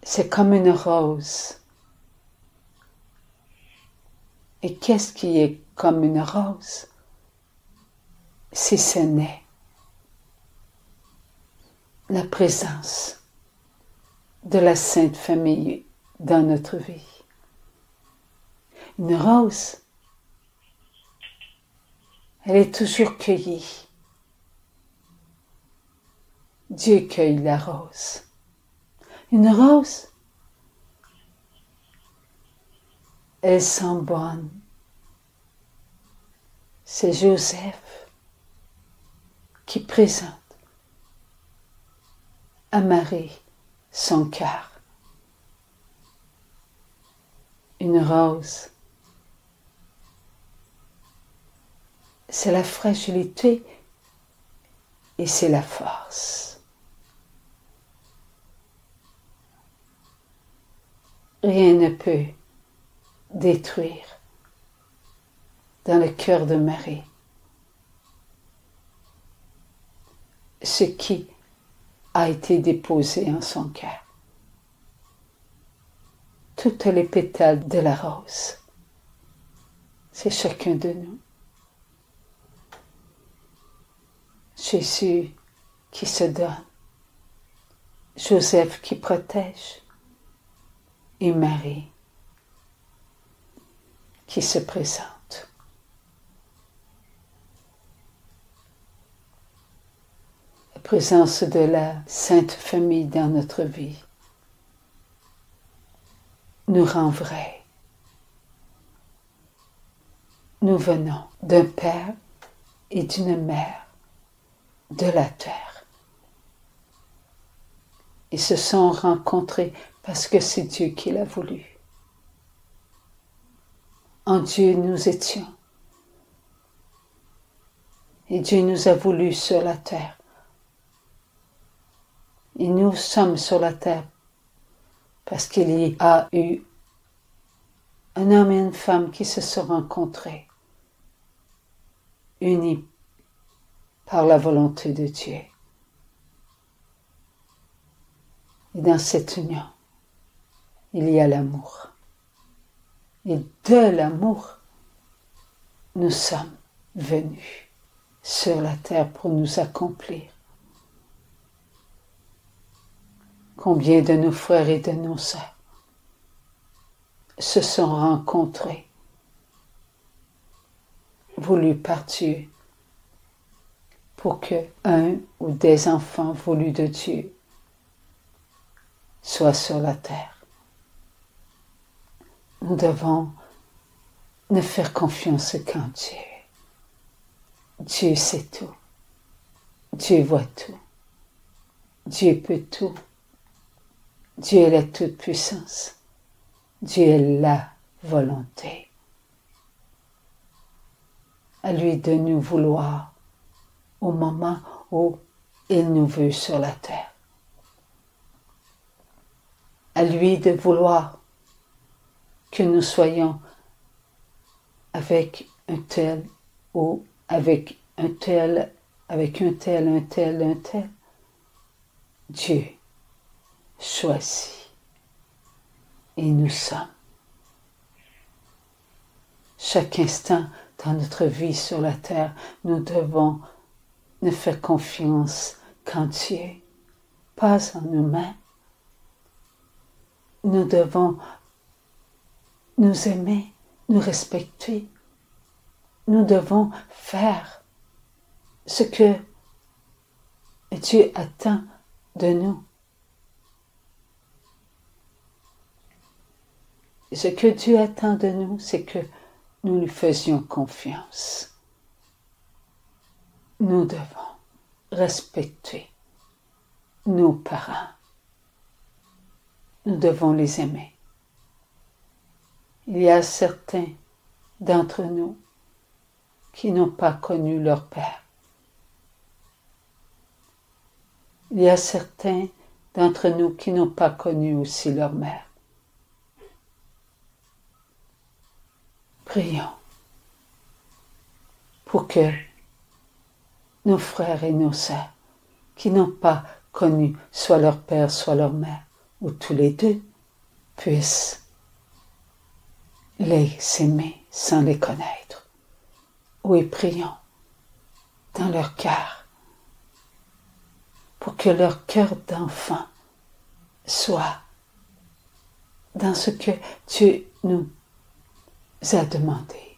c'est comme une rose. Et qu'est-ce qui est comme une rose? Si ce n'est la présence de la Sainte Famille dans notre vie. Une rose, elle est toujours cueillie. Dieu cueille la rose. Une rose, elle sent bonne. C'est Joseph qui présente à Marie son cœur. Une rose, c'est la fragilité et c'est la force. Rien ne peut détruire dans le cœur de Marie ce qui a été déposé en son cœur. Toutes les pétales de la rose, c'est chacun de nous. Jésus qui se donne, Joseph qui protège et Marie qui se présente. La présence de la Sainte Famille dans notre vie nous rend vrai. Nous venons d'un père et d'une mère de la terre. Ils se sont rencontrés parce que c'est Dieu qui l'a voulu. En Dieu nous étions. Et Dieu nous a voulu sur la terre. Et nous sommes sur la terre parce qu'il y a eu un homme et une femme qui se sont rencontrés, unis par la volonté de Dieu. Et dans cette union, il y a l'amour. Et de l'amour, nous sommes venus sur la terre pour nous accomplir. Combien de nos frères et de nos sœurs se sont rencontrés, voulus par Dieu, pour que un ou des enfants voulus de Dieu soient sur la terre. Nous devons ne faire confiance qu'en Dieu. Dieu sait tout. Dieu voit tout. Dieu peut tout. Dieu est la toute-puissance. Dieu est la volonté. À lui de nous vouloir au moment où il nous veut sur la terre. À lui de vouloir que nous soyons avec un tel ou avec un tel, avec un tel, un tel, un tel. Dieu choisit. Et nous sommes. Chaque instant dans notre vie sur la terre, nous devons ne faire confiance qu'en Dieu, pas en nous-mêmes. Nous devons nous aimer, nous respecter. Nous devons faire ce que Dieu attend de nous. Ce que Dieu attend de nous, c'est que nous lui faisions confiance. Nous devons respecter nos parents. Nous devons les aimer. Il y a certains d'entre nous qui n'ont pas connu leur père. Il y a certains d'entre nous qui n'ont pas connu aussi leur mère. Prions pour que nos frères et nos sœurs qui n'ont pas connu soit leur père, soit leur mère, ou tous les deux puissent les aimer sans les connaître. Oui, prions dans leur cœur pour que leur cœur d'enfant soit dans ce que Dieu nous a demandé.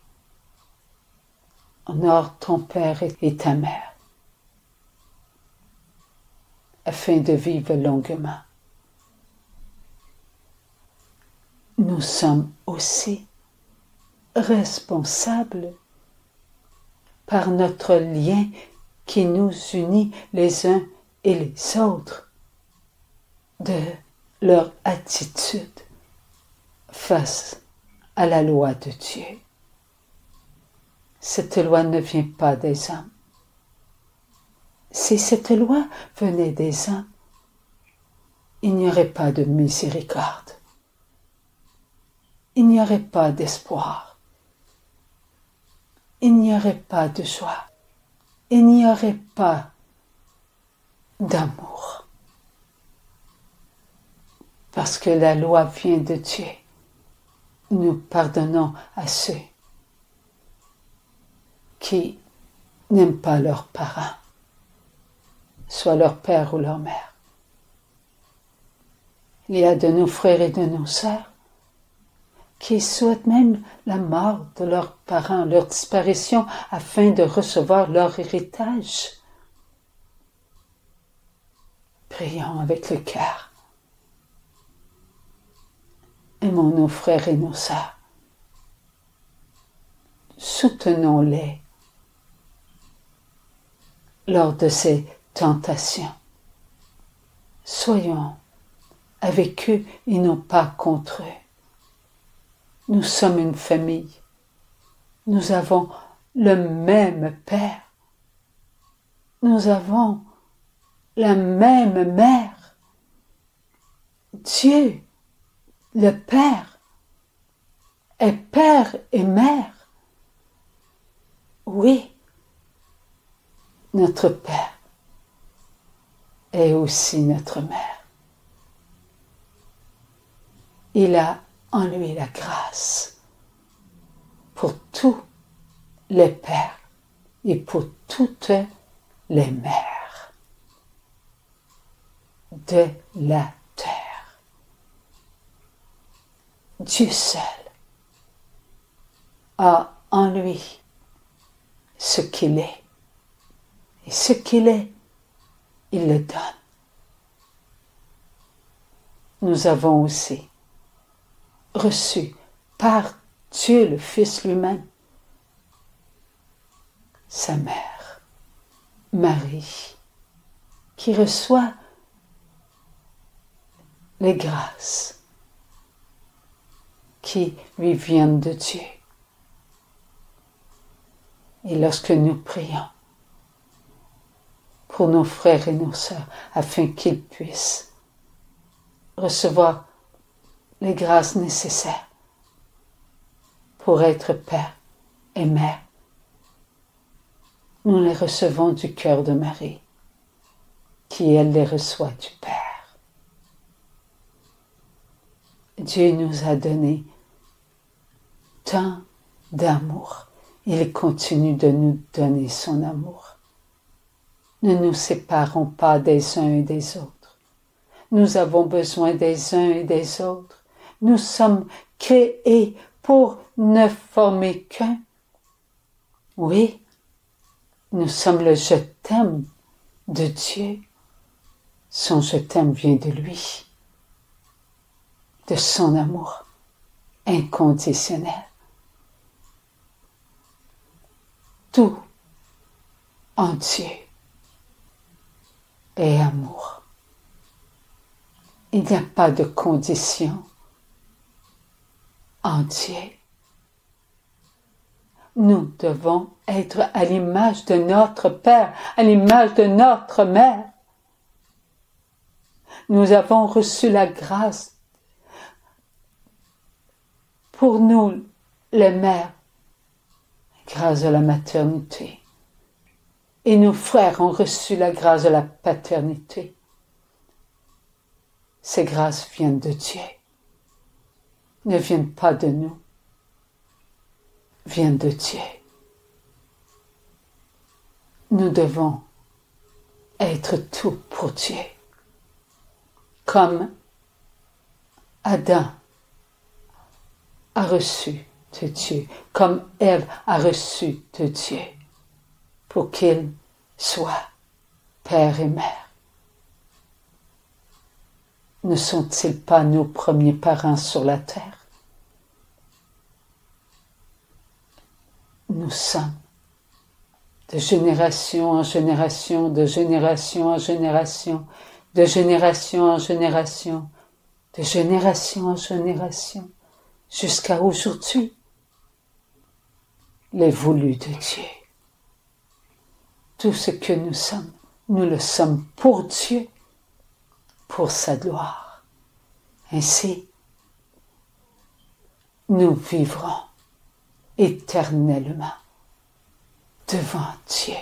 Honore ton père et ta mère afin de vivre longuement. Nous sommes aussi responsables par notre lien qui nous unit les uns et les autres de leur attitude face à la loi de Dieu. Cette loi ne vient pas des hommes. Si cette loi venait des hommes, il n'y aurait pas de miséricorde. Il n'y aurait pas d'espoir. Il n'y aurait pas de joie. Il n'y aurait pas d'amour. Parce que la loi vient de Dieu. Nous pardonnons à ceux qui n'aiment pas leurs parents, soit leur père ou leur mère. Il y a de nos frères et de nos sœurs qui souhaitent même la mort de leurs parents, leur disparition, afin de recevoir leur héritage. Prions avec le cœur. Aimons nos frères et nos sœurs. Soutenons-les lors de ces tentations. Soyons avec eux et non pas contre eux. Nous sommes une famille. Nous avons le même Père. Nous avons la même mère. Dieu, le Père, est Père et Mère. Oui, notre Père est aussi notre Mère. Il a en lui la grâce pour tous les pères et pour toutes les mères de la terre. Dieu seul a en lui ce qu'il est. Et ce qu'il est, il le donne. Nous avons aussi reçu par Dieu le Fils lui-même sa mère, Marie, qui reçoit les grâces qui lui viennent de Dieu. Et lorsque nous prions pour nos frères et nos sœurs, afin qu'ils puissent recevoir les grâces nécessaires pour être père et mère, nous les recevons du cœur de Marie, qui elle les reçoit du Père. Dieu nous a donné tant d'amour. Il continue de nous donner son amour. Ne nous séparons pas des uns et des autres. Nous avons besoin des uns et des autres. Nous sommes créés pour ne former qu'un. Oui, nous sommes le je t'aime de Dieu. Son je t'aime vient de lui, de son amour inconditionnel. Tout en Dieu est amour. Il n'y a pas de condition en Dieu. Nous devons être à l'image de notre Père, à l'image de notre Mère. Nous avons reçu la grâce pour nous, les mères, grâce à la maternité. Et nos frères ont reçu la grâce de la paternité. ces grâces viennent de Dieu, ne viennent pas de nous, viennent de Dieu. Nous devons être tout pour Dieu, comme Adam a reçu de Dieu, comme Ève a reçu de Dieu, pour qu'il soit père et mère. Ne sont-ils pas nos premiers parents sur la terre? Nous sommes de génération en génération, de génération en génération, de génération en génération, de génération en génération, jusqu'à aujourd'hui, les voulus de Dieu. Tout ce que nous sommes, nous le sommes pour Dieu, pour sa gloire. Ainsi, nous vivrons éternellement devant Dieu.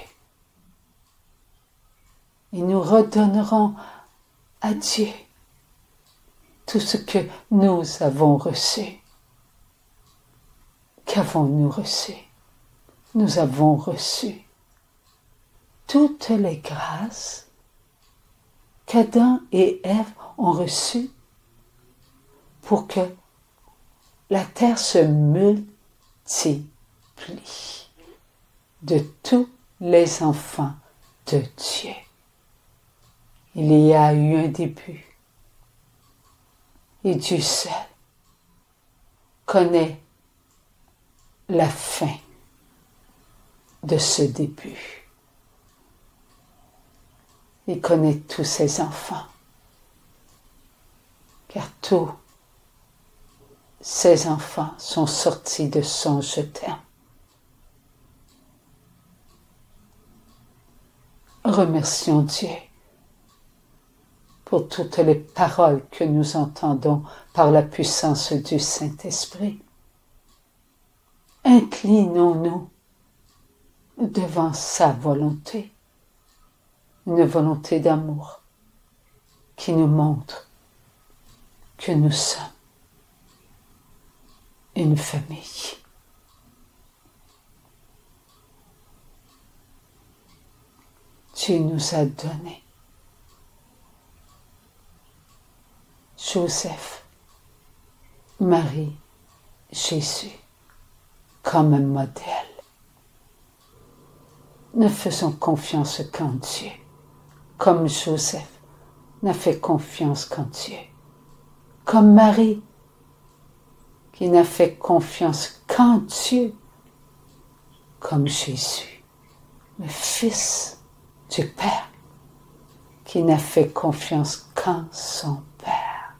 Et nous redonnerons à Dieu tout ce que nous avons reçu. Qu'avons-nous reçu? Nous avons reçu toutes les grâces qu'Adam et Ève ont reçues pour que la terre se multiplie de tous les enfants de Dieu. Il y a eu un début et Dieu seul connaît la fin de ce début. Il connaît tous ses enfants, car tous ses enfants sont sortis de son je t'aime. Remercions Dieu pour toutes les paroles que nous entendons par la puissance du Saint-Esprit. Inclinons-nous devant sa volonté, une volonté d'amour qui nous montre que nous sommes une famille. Dieu nous a donné Joseph, Marie, Jésus comme un modèle. Ne faisons confiance qu'en Dieu, comme Joseph n'a fait confiance qu'en Dieu, comme Marie qui n'a fait confiance qu'en Dieu, comme Jésus, le Fils du Père, qui n'a fait confiance qu'en son Père.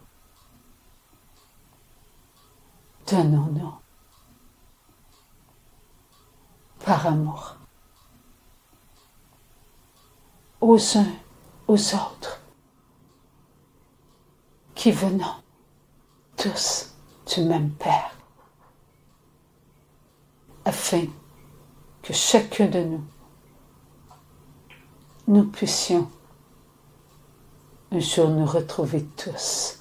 Donnons-nous par amour aux uns aux autres qui venons tous du même Père, afin que chacun de nous puissions un jour nous retrouver tous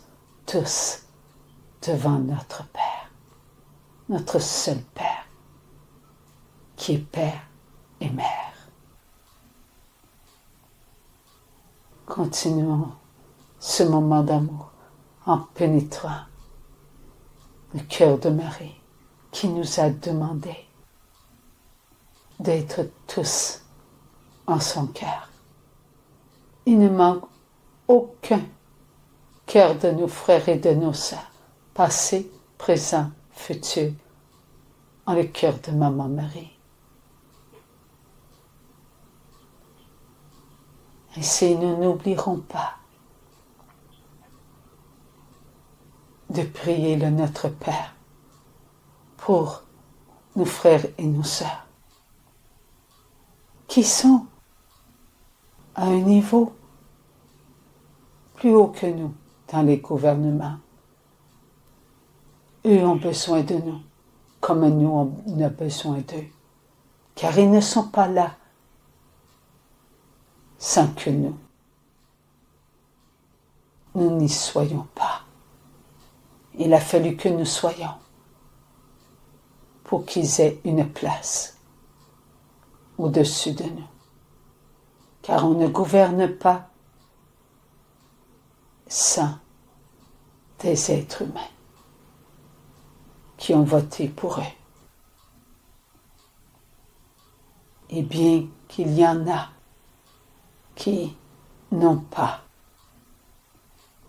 devant notre Père, notre seul Père, qui est Père et Mère. Continuons ce moment d'amour en pénétrant le cœur de Marie, qui nous a demandé d'être tous en son cœur. Il ne manque aucun cœur de nos frères et de nos sœurs, passé, présent, futur, en le cœur de Maman Marie. Ainsi, nous n'oublierons pas de prier le Notre Père pour nos frères et nos sœurs qui sont à un niveau plus haut que nous dans les gouvernements. Eux ont besoin de nous comme nous on a besoin d'eux, car ils ne sont pas là sans que nous. nous n'y soyons pas. Il a fallu que nous soyons pour qu'ils aient une place au-dessus de nous. Car on ne gouverne pas sans des êtres humains qui ont voté pour eux. Et bien qu'il y en a qui n'ont pas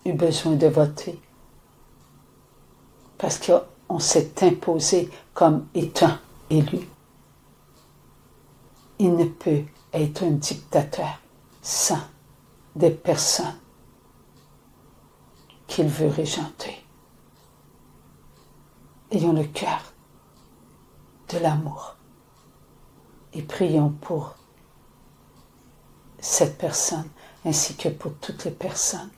eu besoin de voter, parce qu'on s'est imposé comme étant élu, il ne peut être un dictateur sans des personnes qu'il veut régenter. Ayons le cœur de l'amour et prions pour cette personne ainsi que pour toutes les personnes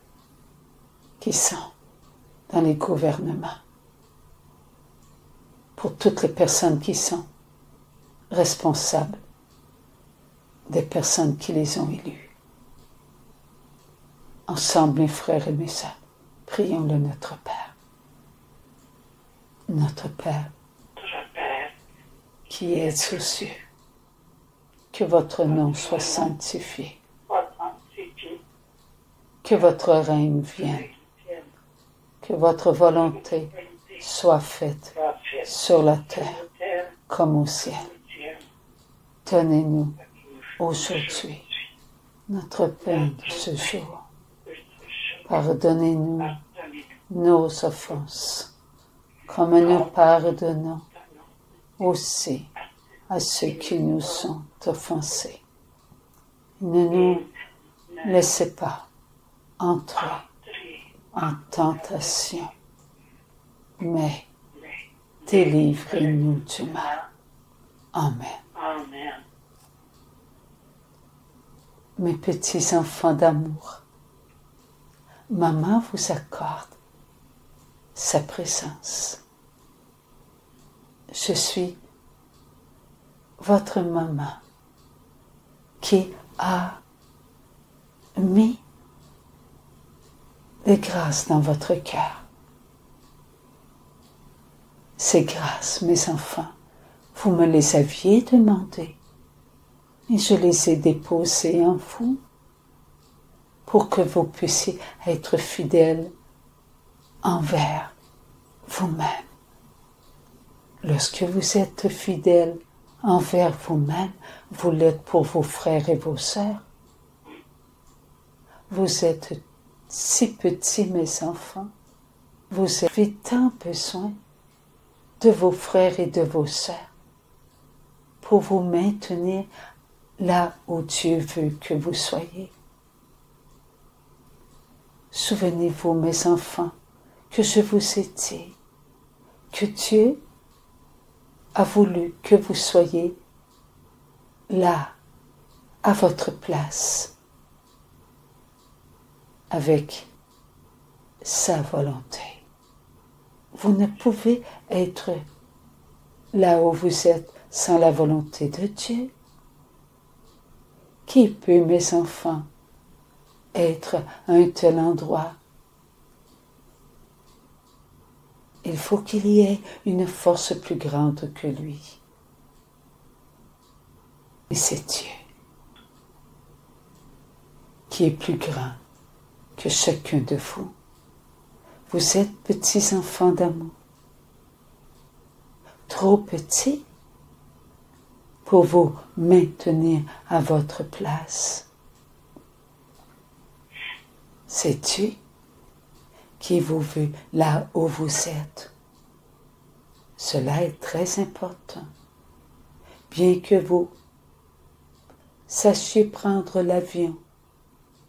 qui sont dans les gouvernements, pour toutes les personnes qui sont responsables des personnes qui les ont élus. Ensemble, mes frères et mes sœurs, prions-le notre Père. Notre Père, qui es aux cieux, que votre nom soit sanctifié, que votre règne vienne, que votre volonté soit faite sur la terre comme au ciel. Donnez-nous aujourd'hui notre pain de ce jour. Pardonnez-nous nos offenses, comme nous pardonnons aussi à ceux qui nous sont offensés. Ne nous laissez pas entrer en tentation, mais délivrez-nous du mal. Amen. Mes petits enfants d'amour, maman vous accorde sa présence. Je suis votre maman qui a mis des grâces dans votre cœur. Ces grâces, mes enfants, vous me les aviez demandées et je les ai déposées en vous pour que vous puissiez être fidèles envers vous-même. Lorsque vous êtes fidèles envers vous-même, vous l'êtes pour vos frères et vos sœurs. Vous êtes si petits, mes enfants. Vous avez tant besoin de vos frères et de vos sœurs pour vous maintenir là où Dieu veut que vous soyez. Souvenez-vous, mes enfants, que je vous ai dit que Dieu a voulu que vous soyez là, à votre place, avec sa volonté. Vous ne pouvez être là où vous êtes sans la volonté de Dieu. Qui peut, mes enfants, être à un tel endroit? Il faut qu'il y ait une force plus grande que lui. Et c'est Dieu qui est plus grand que chacun de vous. Vous êtes petits enfants d'amour, trop petits pour vous maintenir à votre place. C'est Dieu qui vous veut là où vous êtes. Cela est très important. Bien que vous sachiez prendre l'avion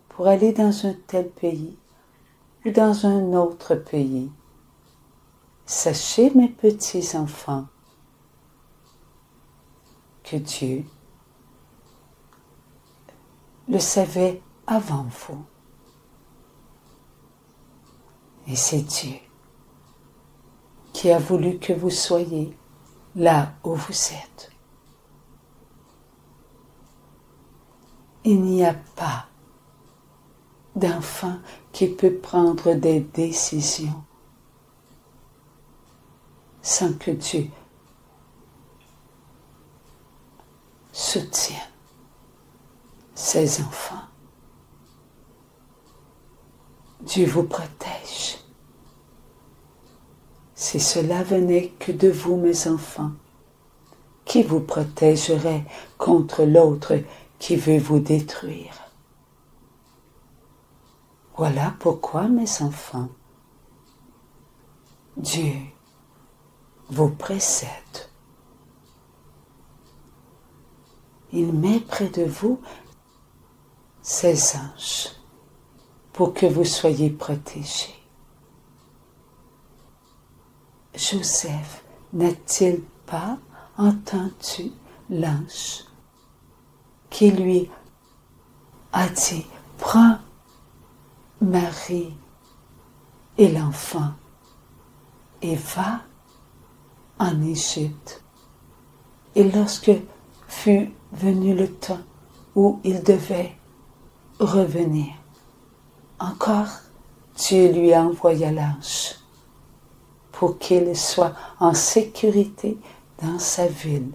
pour aller dans un tel pays ou dans un autre pays, sachez, mes petits enfants, que Dieu le savait avant vous. Et c'est Dieu qui a voulu que vous soyez là où vous êtes. Il n'y a pas d'enfant qui peut prendre des décisions sans que Dieu soutienne ses enfants. Dieu vous protège. Si cela venait que de vous, mes enfants, qui vous protégerait contre l'autre qui veut vous détruire? Voilà pourquoi, mes enfants, Dieu vous précède. Il met près de vous ses anges pour que vous soyez protégés. Joseph n'a-t-il pas entendu l'ange qui lui a dit « Prends Marie et l'enfant et va en Égypte. » Et lorsque fut venu le temps où il devait revenir, encore Dieu lui envoya l'ange pour qu'il soit en sécurité dans sa ville.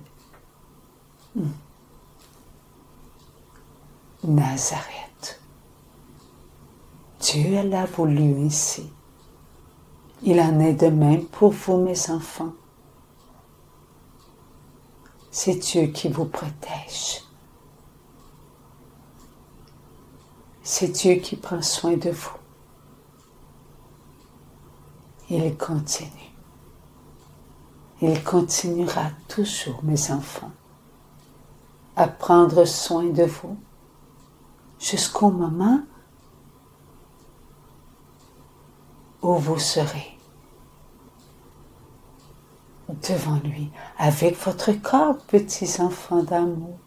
Nazareth. Dieu l'a voulu ainsi. Il en est de même pour vous, mes enfants. C'est Dieu qui vous protège. C'est Dieu qui prend soin de vous. Il continue. Il continuera toujours, mes enfants, à prendre soin de vous jusqu'au moment où vous serez devant lui avec votre corps, petits enfants d'amour.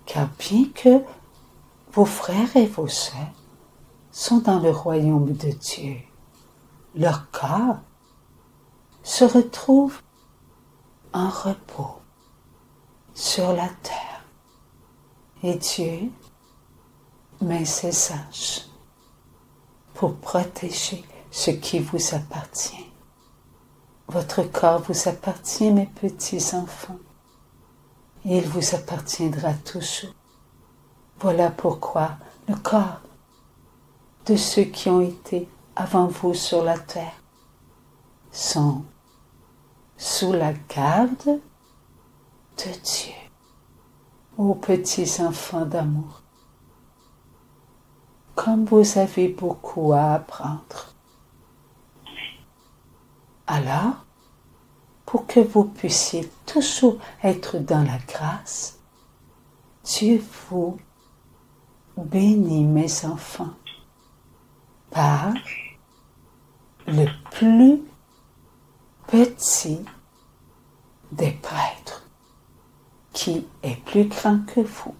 Car bien que vos frères et vos sœurs sont dans le royaume de Dieu, leur corps se retrouve en repos sur la terre. Et Dieu met ses anges pour protéger ce qui vous appartient. Votre corps vous appartient, mes petits enfants, et il vous appartiendra toujours. Voilà pourquoi le corps de ceux qui ont été avant vous sur la terre sont sous la garde de Dieu. Ô petits enfants d'amour, comme vous avez beaucoup à apprendre, alors, pour que vous puissiez toujours être dans la grâce, Dieu vous bénit, mes enfants, par le plus petit des prêtres, qui est plus grand que vous,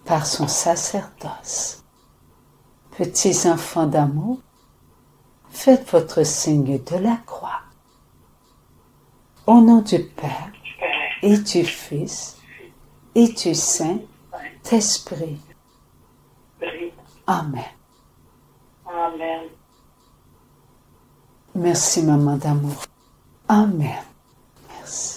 par son sacerdoce. Petits enfants d'amour, faites votre signe de la croix. Au nom du Père et du Fils et du Saint-Esprit. Amen. Amen. Merci, maman d'amour. Amen. Merci.